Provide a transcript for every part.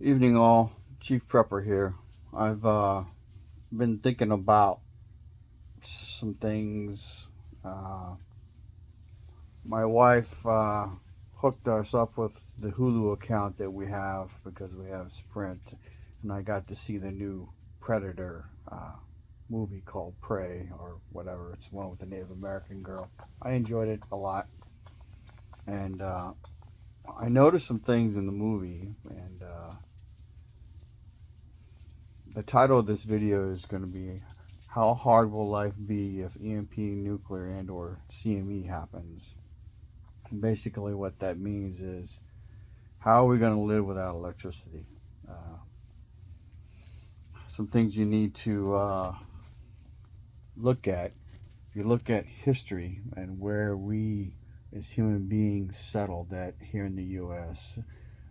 Evening all, Chief Prepper here. I've been thinking about some things. Uh, my wife hooked us up with the Hulu account that we have because we have Sprint, and I got to see the new Predator movie called Prey or whatever. It's the one with the Native American girl. I enjoyed it a lot, and I noticed some things in the movie, and the title of this video is going to be how hard will life be if EMP, nuclear, and or CME happens. And basically what that means is how are we going to live without electricity? Uh, some things you need to look at. If you look at history and where we as human beings settled at here in the U.S.,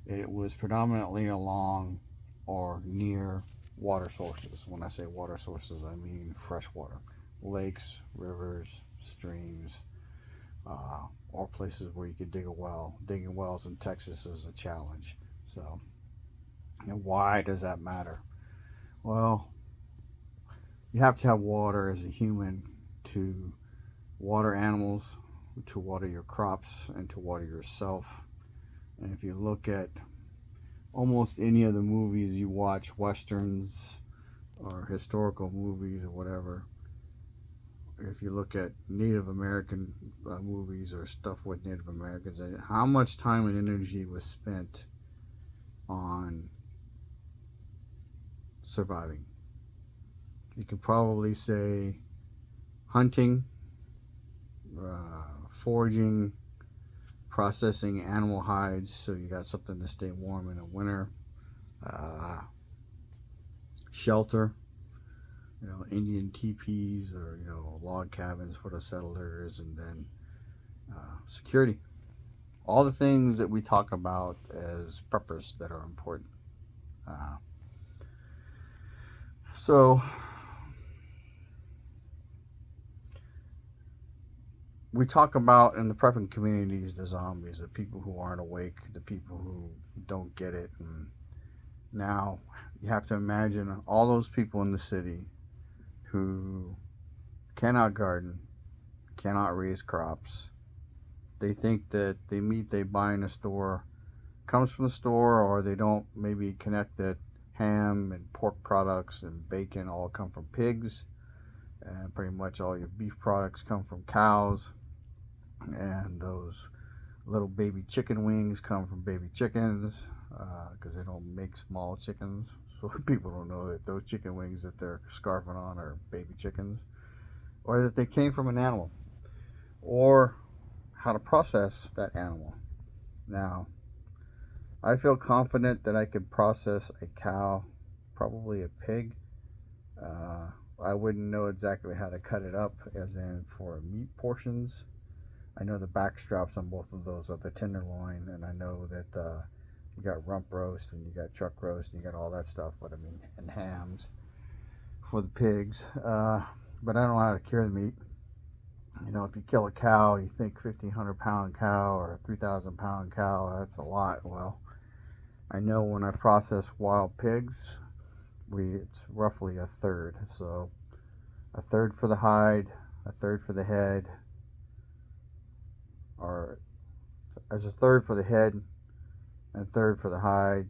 it was predominantly along or near water sources. When I say water sources, I mean fresh water, lakes, rivers, streams, or places where you could dig a well. Digging wells in Texas is a challenge. So, and why does that matter? Well, you have to have water as a human to water animals, to water your crops, and to water yourself. And if you look at almost any of the movies you watch, westerns or historical movies or whatever, if you look at Native American movies or stuff with Native Americans, how much time and energy was spent on surviving? You could probably say hunting, foraging, processing animal hides so you got something to stay warm in the winter, uh, shelter, Indian teepees or log cabins for the settlers, and then security. All the things that we talk about as preppers that are important. Uh, so we talk about in the prepping communities the zombies, the people who aren't awake, the people who don't get it. And now you have to imagine all those people in the city who cannot garden, cannot raise crops. They think that the meat they buy in the store comes from the store, or they don't maybe connect that ham and pork products and bacon all come from pigs, and pretty much all your beef products come from cows, and those little baby chicken wings come from baby chickens because they don't make small chickens. So people don't know that those chicken wings that they're scarfing on are baby chickens, or that they came from an animal, or how to process that animal. Now, I feel confident that I could process a cow, probably a pig. Uh, I wouldn't know exactly how to cut it up, as in for meat portions. I know the back straps on both of those are the tenderloin, and I know that you got rump roast and you got chuck roast and you got all that stuff. But I mean, and hams for the pigs. But I don't know how to cure the meat. If you kill a cow, you think 1,500-pound cow or a 3,000-pound cow, that's a lot. Well, I know when I process wild pigs, it's roughly a third. So a third for the hide, a third for the head, or as a third for the head and a third for the hide.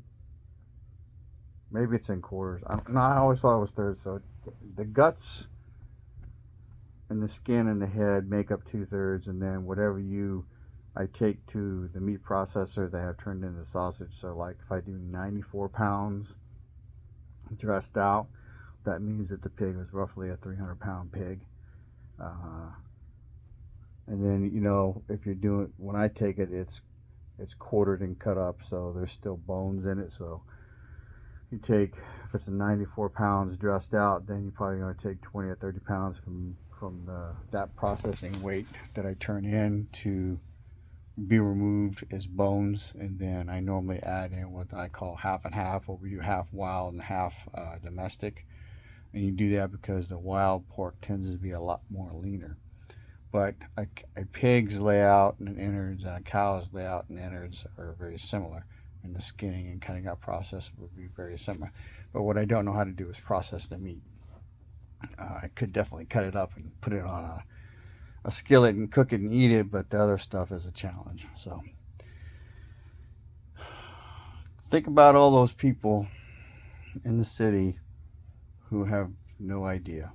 Maybe it's in quarters. No, I always thought it was thirds. So the guts and the skin and the head make up 2/3, and then whatever I take to the meat processor, they have turned into sausage. So like if I do 94 pounds dressed out, that means that the pig was roughly a 300-pound pig. Uh, and then if you're doing, when I take it, it's quartered and cut up, so there's still bones in it. So you take, if it's a 94 pounds dressed out, then you're probably going to take 20 or 30 pounds from that processing weight that I turn in to be removed as bones. And then I normally add in what I call half and half, where we do half wild and half domestic. And you do that because the wild pork tends to be a lot more leaner. But a pig's layout and innards and a cow's layout and innards are very similar. and the skinning and cutting out process would be very similar. But what I don't know how to do is process the meat. I could definitely cut it up and put it on a skillet and cook it and eat it, but the other stuff is a challenge. So think about all those people in the city who have no idea,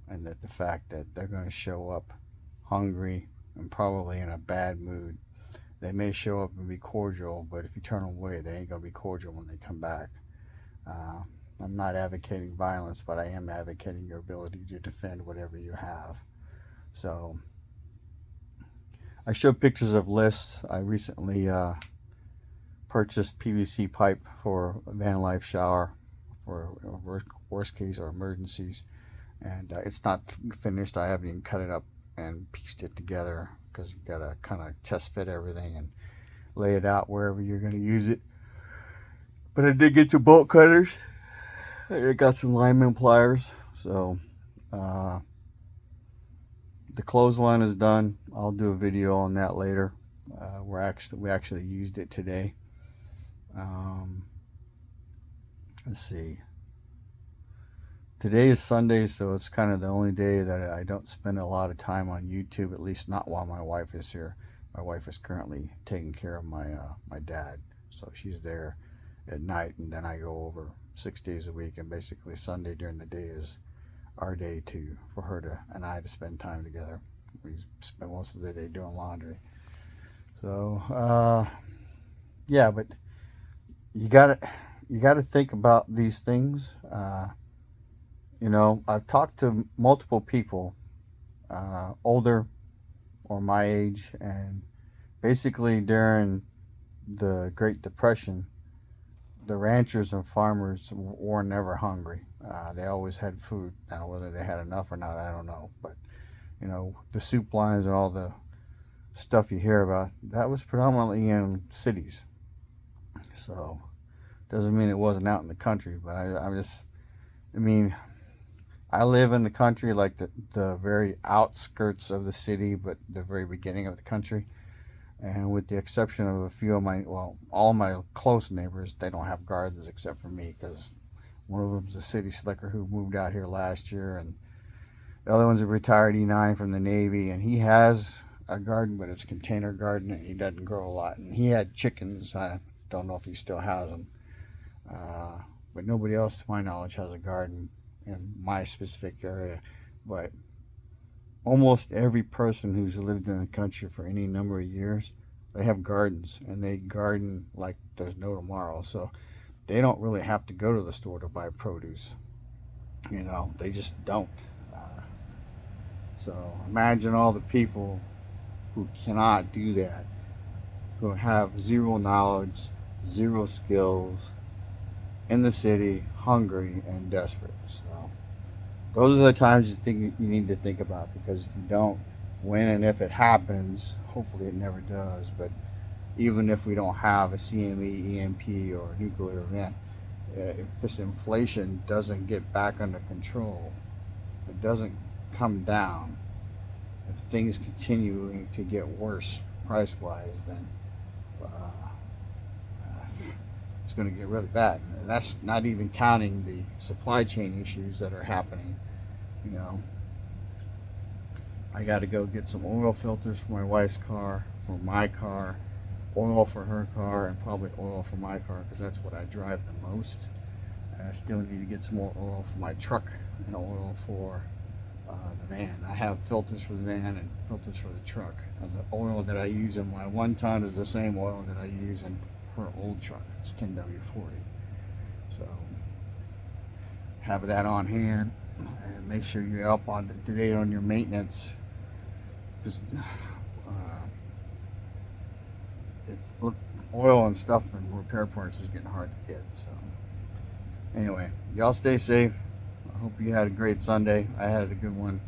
and that the fact that they're going to show up hungry and probably in a bad mood. They may show up and be cordial, but if you turn them away, they ain't going to be cordial when they come back. I'm not advocating violence, but I am advocating your ability to defend whatever you have. So I showed pictures of lists. I recently purchased PVC pipe for a van life shower for worst case or emergencies, and it's not finished. I haven't even cut it up and pieced it together, because you've got to kind of test fit everything and lay it out wherever you're going to use it. But I did get some bolt cutters. I got some lineman pliers. So the clothesline is done. I'll do a video on that later. We actually used it today. Let's see. Today is Sunday, so it's kind of the only day that I don't spend a lot of time on YouTube, at least not while my wife is here. My wife is currently taking care of my dad, so she's there at night, and then I go over 6 days a week, and basically Sunday during the day is our day for her and I to spend time together. We spend most of the day doing laundry. So yeah, but you gotta think about these things. You know, I've talked to multiple people, older or my age, and basically during the Great Depression, the ranchers and farmers were never hungry. They always had food. Now, whether they had enough or not, I don't know. But, you know, the soup lines and all the stuff you hear about, that was predominantly in cities. So, doesn't mean it wasn't out in the country, but I live in the country, like the very outskirts of the city, but the very beginning of the country. And with the exception of a few of all my close neighbors, they don't have gardens except for me, because one of them's a city slicker who moved out here last year, and the other one's a retired E9 from the Navy, and he has a garden, but it's a container garden, and he doesn't grow a lot. And he had chickens. I don't know if he still has them. But nobody else, to my knowledge, has a garden in my specific area. But almost every person who's lived in the country for any number of years, they have gardens, and they garden like there's no tomorrow. So they don't really have to go to the store to buy produce. You know, they just don't. So imagine all the people who cannot do that, who have zero knowledge, zero skills, in the city, hungry and desperate. So those are the times you need to think about, because if you don't, when and if it happens, hopefully it never does, but even if we don't have a CME, EMP, or nuclear event, if this inflation doesn't get back under control, it doesn't come down, if things continue to get worse price-wise, then it's going to get really bad. And that's not even counting the supply chain issues that are happening. You know, I got to go get some oil filters for my wife's car, for my car, oil for her car, and probably oil for my car, because that's what I drive the most. And I still need to get some more oil for my truck and oil for the van. I have filters for the van and filters for the truck. And the oil that I use in my 1 ton is the same oil that I use in her old truck. It's 10W40. So have that on hand, and make sure you're up to date on your maintenance. Just oil and stuff and repair parts is getting hard to get. So anyway, y'all stay safe. I hope you had a great Sunday. I had a good one.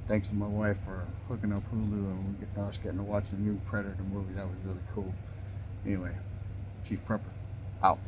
Thanks to my wife for hooking up Hulu and us getting to watch the new Predator movie. That was really cool. Anyway, Chief Prepper, out.